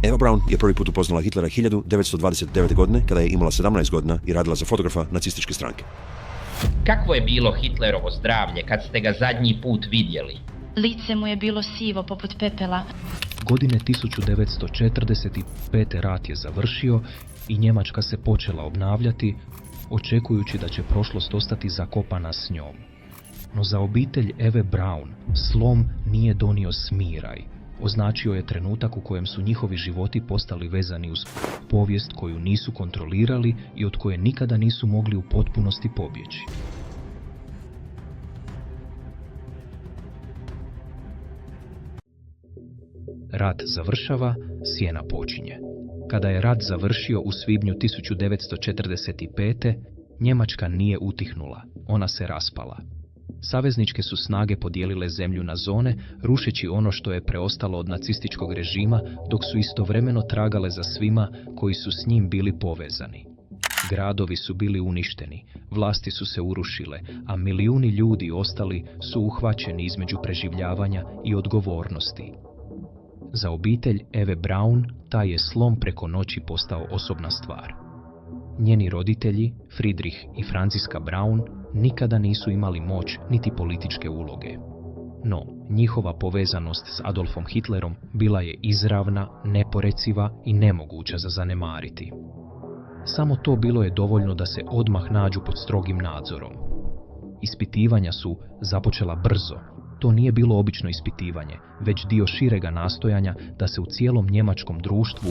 Eva Braun je prvi put upoznala Hitlera 1929. godine, kada je imala 17 godina i radila za fotografa nacističke stranke. Kakvo je bilo Hitlerovo zdravlje kad ste ga zadnji put vidjeli? Lice mu je bilo sivo poput pepela. Godine 1945. rat je završio i Njemačka se počela obnavljati, očekujući da će prošlost ostati zakopana s njom. No za obitelj Eve Braun slom nije donio smiraj. Označio je trenutak u kojem su njihovi životi postali vezani uz povijest koju nisu kontrolirali i od koje nikada nisu mogli u potpunosti pobjeći. Rat završava, sjena počinje. Kada je rat završio u svibnju 1945. Njemačka nije utihnula, ona se raspala. Savezničke su snage podijelile zemlju na zone, rušeći ono što je preostalo od nacističkog režima, dok su istovremeno tragale za svima koji su s njim bili povezani. Gradovi su bili uništeni, vlasti su se urušile, a milijuni ljudi ostali su uhvaćeni između preživljavanja i odgovornosti. Za obitelj Eve Braun taj je slom preko noći postao osobna stvar. Njeni roditelji, Friedrich i Franziska Braun, nikada nisu imali moć niti političke uloge. No, njihova povezanost s Adolfom Hitlerom bila je izravna, neporeciva i nemoguća za zanemariti. Samo to bilo je dovoljno da se odmah nađu pod strogim nadzorom. Ispitivanja su započela brzo. To nije bilo obično ispitivanje, već dio širega nastojanja da se u cijelom njemačkom društvu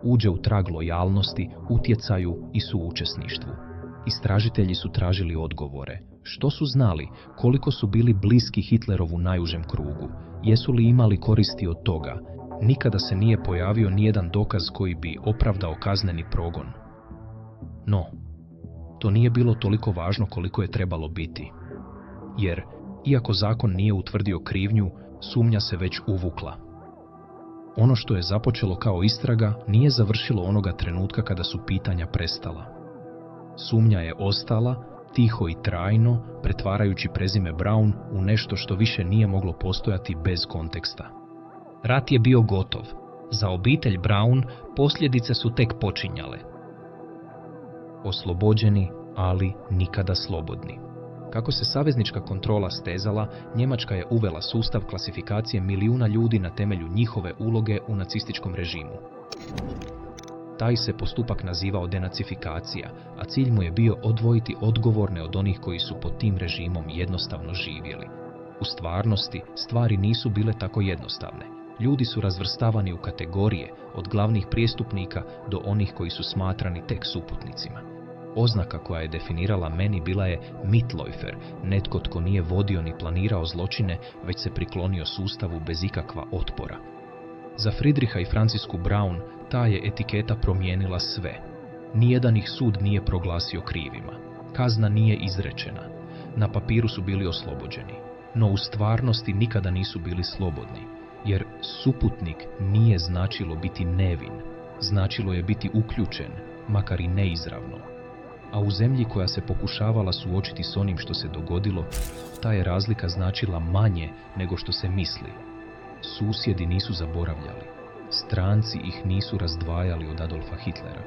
uđe u trag lojalnosti, utjecaju i suučesništvu. Istražitelji su tražili odgovore. Što su znali, koliko su bili bliski Hitlerovu najužem krugu, jesu li imali koristi od toga. Nikada se nije pojavio nijedan dokaz koji bi opravdao kazneni progon. No, to nije bilo toliko važno koliko je trebalo biti. Jer, iako zakon nije utvrdio krivnju, sumnja se već uvukla. Ono što je započelo kao istraga nije završilo onoga trenutka kada su pitanja prestala. Sumnja je ostala, tiho i trajno, pretvarajući prezime Braun u nešto što više nije moglo postojati bez konteksta. Rat je bio gotov. Za obitelj Braun posljedice su tek počinjale. Oslobođeni, ali nikada slobodni. Kako se saveznička kontrola stezala, Njemačka je uvela sustav klasifikacije milijuna ljudi na temelju njihove uloge u nacističkom režimu. Taj se postupak nazivao denacifikacija, a cilj mu je bio odvojiti odgovorne od onih koji su pod tim režimom jednostavno živjeli. U stvarnosti, stvari nisu bile tako jednostavne. Ljudi su razvrstavani u kategorije, od glavnih prijestupnika do onih koji su smatrani tek suputnicima. Oznaka koja je definirala meni bila je Mitläufer, netko tko nije vodio ni planirao zločine, već se priklonio sustavu bez ikakva otpora. Za Friedricha i Franzisku Braun ta je etiketa promijenila sve. Nijedan ih sud nije proglasio krivima. Kazna nije izrečena. Na papiru su bili oslobođeni. No u stvarnosti nikada nisu bili slobodni. Jer suputnik nije značilo biti nevin. Značilo je biti uključen, makar i neizravno. A u zemlji koja se pokušavala suočiti s onim što se dogodilo, ta je razlika značila manje nego što se misli. Susjedi nisu zaboravljali. Stranci ih nisu razdvajali od Adolfa Hitlera.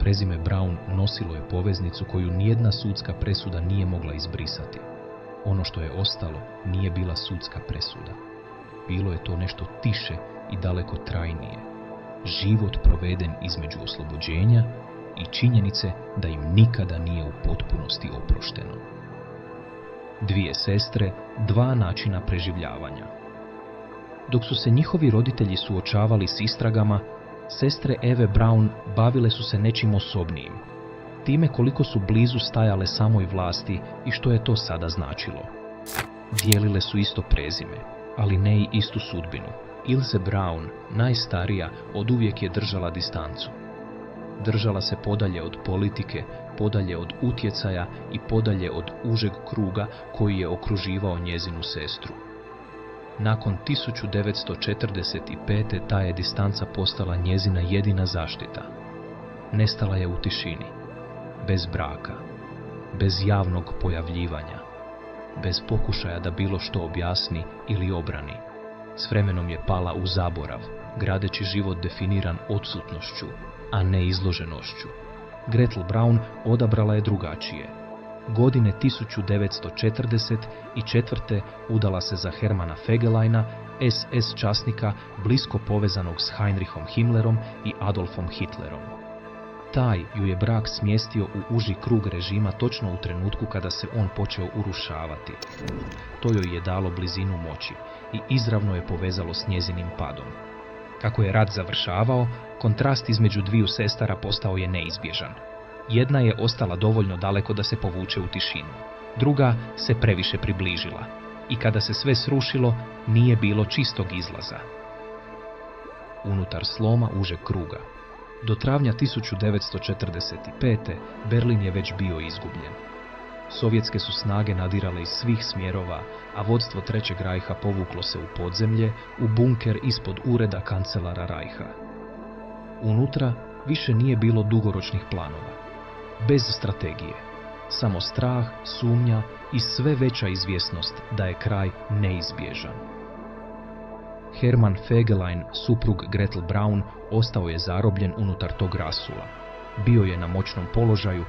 Prezime Braun nosilo je poveznicu koju nijedna sudska presuda nije mogla izbrisati. Ono što je ostalo nije bila sudska presuda. Bilo je to nešto tiše i daleko trajnije. Život proveden između oslobođenja i činjenice da im nikada nije u potpunosti oprošteno. Dvije sestre, dva načina preživljavanja. Dok su se njihovi roditelji suočavali s istragama, sestre Eve Braun bavile su se nečim osobnijim. Time koliko su blizu stajale samoj vlasti i što je to sada značilo. Dijelile su isto prezime, ali ne i istu sudbinu. Ilse Braun, najstarija, oduvijek je držala distancu. Držala se podalje od politike, podalje od utjecaja i podalje od užeg kruga koji je okruživao njezinu sestru. Nakon 1945. ta je distanca postala njezina jedina zaštita. Nestala je u tišini, bez braka, bez javnog pojavljivanja, bez pokušaja da bilo što objasni ili obrani. s vremenom je pala u zaborav, gradeći život definiran odsutnošću, a ne izloženošću. Gretel Braun odabrala je drugačije. Godine 1944. udala se za Hermana Fegeleina, SS časnika blisko povezanog s Heinrichom Himmlerom i Adolfom Hitlerom. Taj ju je brak smjestio u uži krug režima točno u trenutku kada se on počeo urušavati. To joj je dalo blizinu moći i izravno je povezalo s njezinim padom. Kako je rat završavao, kontrast između dviju sestara postao je neizbježan. Jedna je ostala dovoljno daleko da se povuče u tišinu. Druga se previše približila. I kada se sve srušilo, nije bilo čistog izlaza. Unutar sloma užeg kruga. Do travnja 1945. Berlin je već bio izgubljen. Sovjetske su snage nadirale iz svih smjerova, a vodstvo Trećeg Rajha povuklo se u podzemlje, u bunker ispod ureda kancelara Rajha. Unutra više nije bilo dugoročnih planova. Bez strategije. Samo strah, sumnja i sve veća izvjesnost da je kraj neizbježan. Hermann Fegelein, suprug Gretel Braun, ostao je zarobljen unutar tog rasula. Bio je na moćnom položaju,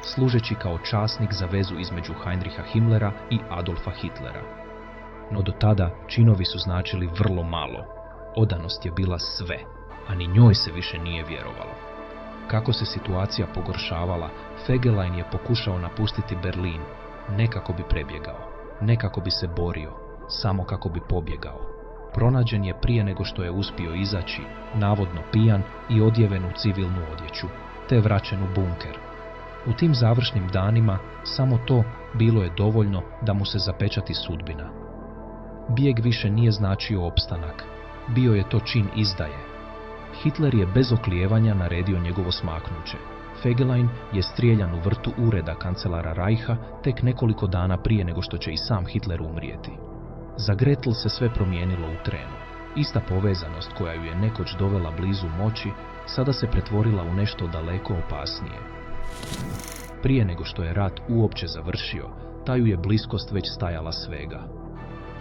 služeći kao časnik za vezu između Heinricha Himmlera i Adolfa Hitlera. No do tada činovi su značili vrlo malo. Odanost je bila sve, a ni njoj se više nije vjerovalo. Kako se situacija pogoršavala, Fegelein je pokušao napustiti Berlin, ne kako bi prebjegao, ne kako bi se borio, samo kako bi pobjegao. Pronađen je prije nego što je uspio izaći, navodno pijan i odjeven u civilnu odjeću, te vraćen u bunker. U tim završnim danima samo to bilo je dovoljno da mu se zapečati sudbina. Bijeg više nije značio opstanak, bio je to čin izdaje. Hitler je bez oklijevanja naredio njegovo smaknuće. Fegelein je strijeljan u vrtu ureda kancelara Rajha tek nekoliko dana prije nego što će i sam Hitler umrijeti. Za Gretel se sve promijenilo u trenu. Ista povezanost koja ju je nekoć dovela blizu moći, sada se pretvorila u nešto daleko opasnije. Prije nego što je rat uopće završio, ta ju je bliskost već stajala svega.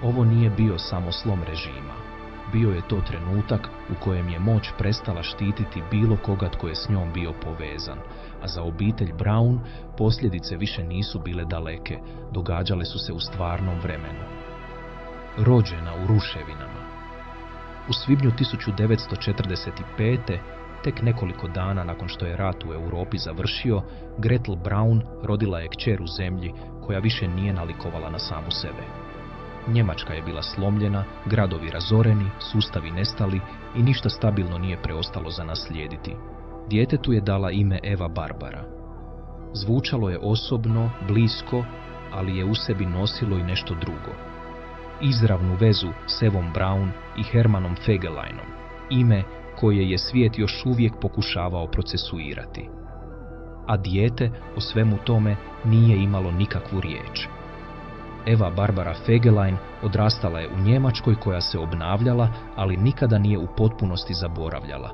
Ovo nije bio samo slom režima. Bio je to trenutak u kojem je moć prestala štititi bilo koga tko je s njom bio povezan, a za obitelj Braun posljedice više nisu bile daleke, događale su se u stvarnom vremenu. Rođena u ruševinama. U svibnju 1945. tek nekoliko dana nakon što je rat u Europi završio, Gretel Braun rodila je kćer u zemlji koja više nije nalikovala na samu sebe. Njemačka je bila slomljena, gradovi razoreni, sustavi nestali i ništa stabilno nije preostalo za naslijediti. Djetetu je dala ime Eva Barbara. Zvučalo je osobno, blisko, ali je u sebi nosilo i nešto drugo. Izravnu vezu s Evom Braun i Hermanom Fegeleinom, ime koje je svijet još uvijek pokušavao procesuirati. A dijete o svemu tome nije imalo nikakvu riječ. Eva Barbara Fegelein odrastala je u Njemačkoj koja se obnavljala, ali nikada nije u potpunosti zaboravljala.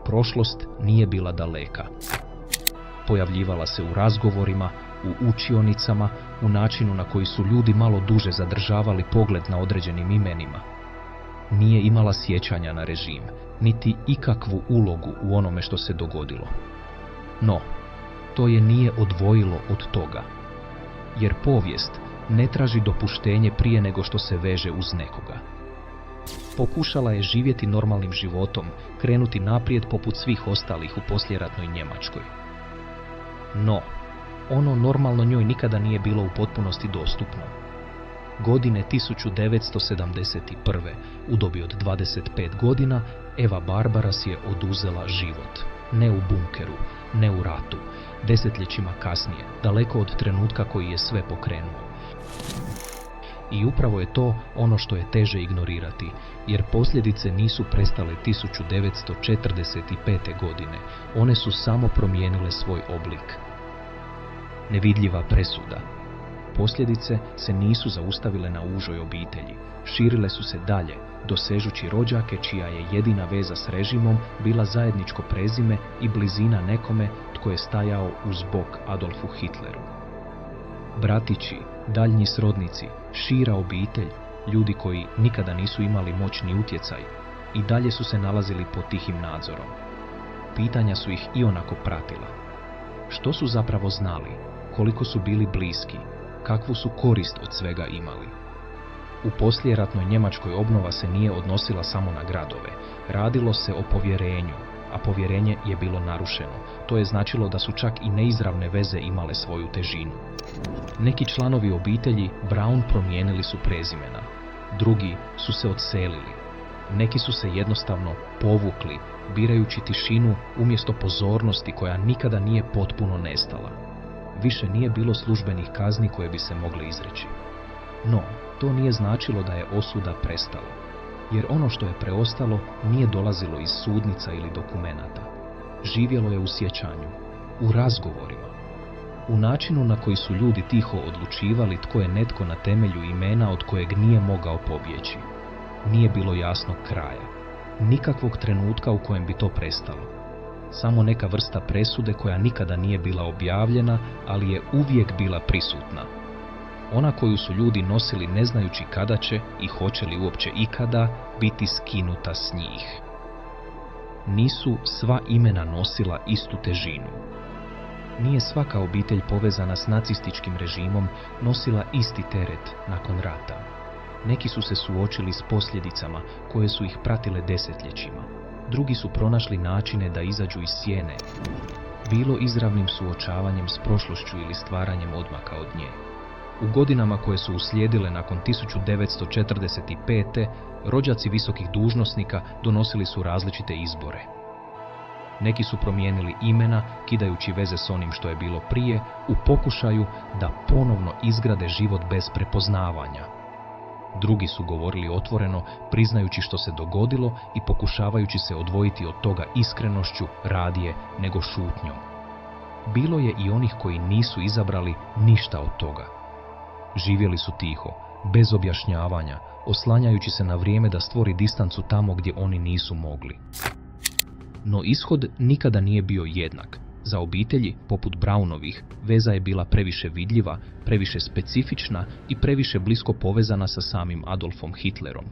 Prošlost nije bila daleka. Pojavljivala se u razgovorima, u učionicama, u načinu na koji su ljudi malo duže zadržavali pogled na određenim imenima. Nije imala sjećanja na režim, niti ikakvu ulogu u onome što se dogodilo. No, to je nije odvojilo od toga. Jer povijest ne traži dopuštenje prije nego što se veže uz nekoga. Pokušala je živjeti normalnim životom, krenuti naprijed poput svih ostalih u poslijeratnoj Njemačkoj. No, ono normalno njoj nikada nije bilo u potpunosti dostupno. Godine 1971. u dobi od 25 godina Eva Barbara si je oduzela život. Ne u bunkeru, ne u ratu, desetljećima kasnije, daleko od trenutka koji je sve pokrenuo. I upravo je to ono što je teže ignorirati, jer posljedice nisu prestale 1945. godine, one su samo promijenile svoj oblik. Nevidljiva presuda. Posljedice se nisu zaustavile na užoj obitelji, širile su se dalje, dosežući rođake čija je jedina veza s režimom bila zajedničko prezime i blizina nekome tko je stajao uz bok Adolfu Hitleru. Bratići, daljnji srodnici, šira obitelj, ljudi koji nikada nisu imali moćni utjecaj, i dalje su se nalazili pod tihim nadzorom. Pitanja su ih ionako pratila. Što su zapravo znali, koliko su bili bliski, kakvu su korist od svega imali. U poslijeratnoj Njemačkoj obnova se nije odnosila samo na gradove, radilo se o povjerenju, a povjerenje je bilo narušeno. To je značilo da su čak i neizravne veze imale svoju težinu. Neki članovi obitelji Braun promijenili su prezimena, drugi su se odselili, neki su se jednostavno povukli, birajući tišinu umjesto pozornosti koja nikada nije potpuno nestala. Više nije bilo službenih kazni koje bi se mogle izreći. No, to nije značilo da je osuda prestala, jer ono što je preostalo nije dolazilo iz sudnica ili dokumenata. Živjelo je u sjećanju, u razgovorima, u načinu na koji su ljudi tiho odlučivali tko je netko na temelju imena od kojeg nije mogao pobjeći. Nije bilo jasnog kraja, nikakvog trenutka u kojem bi to prestalo. Samo neka vrsta presude koja nikada nije bila objavljena, ali je uvijek bila prisutna. Ona koju su ljudi nosili ne znajući kada će i hoće li uopće ikada biti skinuta s njih. Nisu sva imena nosila istu težinu. Nije svaka obitelj povezana s nacističkim režimom nosila isti teret nakon rata. Neki su se suočili s posljedicama koje su ih pratile desetljećima. Drugi su pronašli načine da izađu iz sjene, bilo izravnim suočavanjem s prošlošću ili stvaranjem odmaka od nje. U godinama koje su uslijedile nakon 1945. rođaci visokih dužnosnika donosili su različite izbore. Neki su promijenili imena, kidajući veze s onim što je bilo prije, u pokušaju da ponovno izgrade život bez prepoznavanja. Drugi su govorili otvoreno, priznajući što se dogodilo i pokušavajući se odvojiti od toga iskrenošću radije nego šutnjom. Bilo je i onih koji nisu izabrali ništa od toga. Živjeli su tiho, bez objašnjavanja, oslanjajući se na vrijeme da stvori distancu tamo gdje oni nisu mogli. No ishod nikada nije bio jednak. Za obitelji, poput Braunovih, veza je bila previše vidljiva, previše specifična i previše blisko povezana sa samim Adolfom Hitlerom.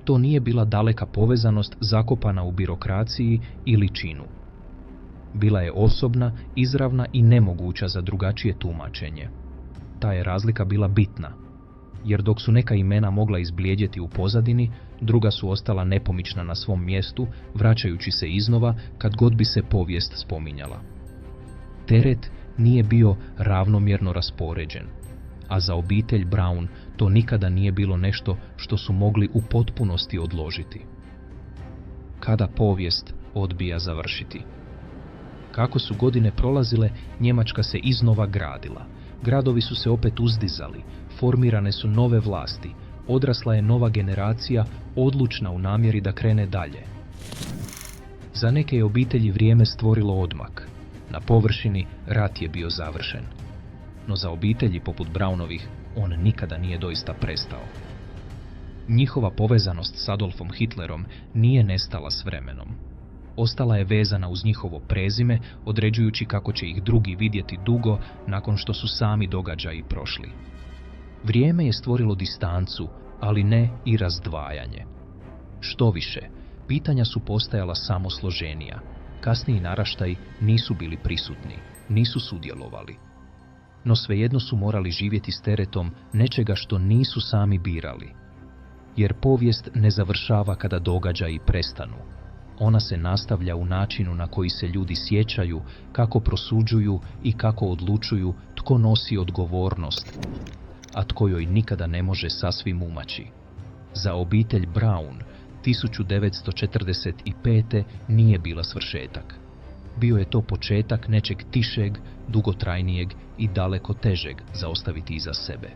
To nije bila daleka povezanost zakopana u birokraciji ili činu. Bila je osobna, izravna i nemoguća za drugačije tumačenje. Ta je razlika bila bitna, jer dok su neka imena mogla izblijedjeti u pozadini, druga su ostala nepomična na svom mjestu, vraćajući se iznova kad god bi se povijest spominjala. Teret nije bio ravnomjerno raspoređen, a za obitelj Braun to nikada nije bilo nešto što su mogli u potpunosti odložiti. Kada povijest odbija završiti? Kako su godine prolazile, Njemačka se iznova gradila. Gradovi su se opet uzdizali, formirane su nove vlasti, odrasla je nova generacija odlučna u namjeri da krene dalje. Za neke je obitelji vrijeme stvorilo odmak. Na površini rat je bio završen. No za obitelji poput Braunovih on nikada nije doista prestao. Njihova povezanost s Adolfom Hitlerom nije nestala s vremenom. Ostala je vezana uz njihovo prezime, određujući kako će ih drugi vidjeti dugo nakon što su sami događaji prošli. Vrijeme je stvorilo distancu, ali ne i razdvajanje. Što više, pitanja su postajala samo složenija. Kasniji naraštaji nisu bili prisutni, nisu sudjelovali. No svejedno su morali živjeti s teretom nečega što nisu sami birali. Jer povijest ne završava kada događaji prestanu. Ona se nastavlja u načinu na koji se ljudi sjećaju, kako prosuđuju i kako odlučuju tko nosi odgovornost, a tko joj nikada ne može sasvim umaći. Za obitelj Braun 1945. nije bila svršetak. Bio je to početak nečeg tišeg, dugotrajnijeg i daleko težeg za ostaviti iza sebe.